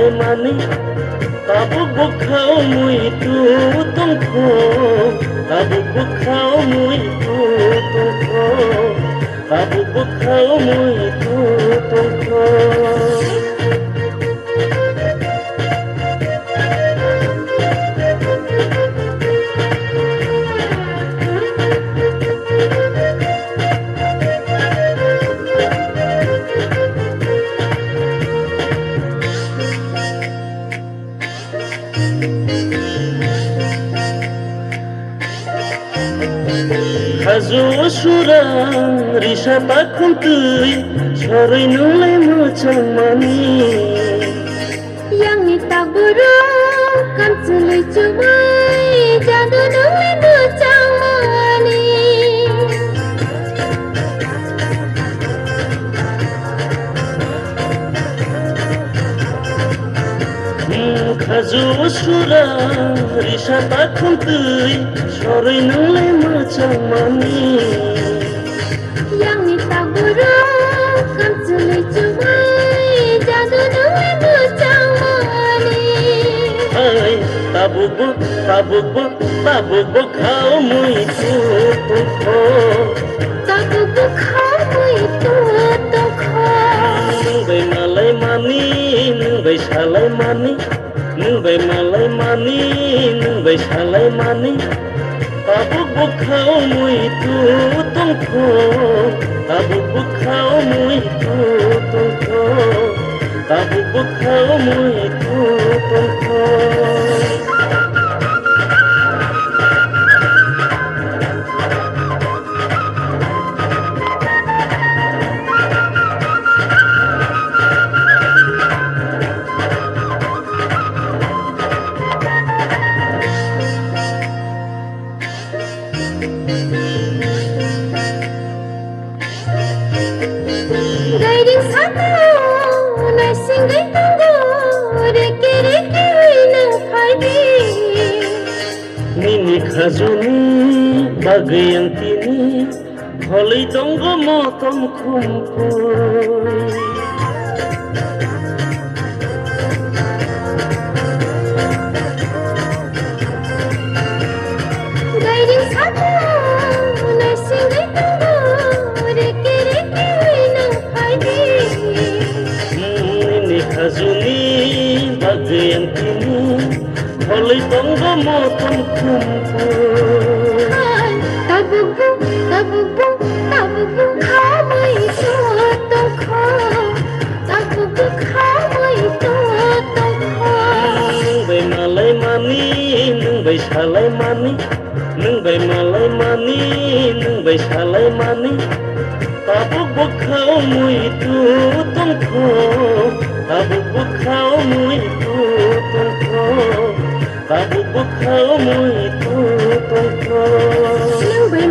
salai mani tabuk bukhau mui tu tung kho tabuk bukhau mui tu tung kho tabuk bukhau mui tu tung kho Hazu surang risa takun tui Soroi nulai macam mani Yang ni tak buruk kan celui cumai Jadu nulai macam mani Hazu surang risa takun tui Soroi nulai macam mani Yang ni tak buruk kan celui cumai Jadu nulai macam mani Hai tabuk kau mui tu kho Tabuk bukhau mui tu tung kho Nung bai malai mani nung bai salai mani Nung bai malai mani nung bai salai mani tabuk bukhau mui tu tung kho tabuk bukhau mui tu tung kho tabuk bukhau mui tu tung kho Guiding satu nursing gai tunggu Reki reki wina pagi Nini khazuni bagai yang tini Holai tonggo motom kumpul Guiding satu nursing gai tunggu Reki reki wina pagi Nini khazuni bagai yang tini Holai tonggo motom kumpul Tabuk bukhau mui tu tung kho Tabuk bukhau mui tu tung kho Nung bai malai mani nung bai salai mani Nung bai malai mani nung bai salai mani tabuk bukhau mui tu tung kho tabuk bukhau mui tu tung kho tabuk bukhau mui tu tung kho Nung bai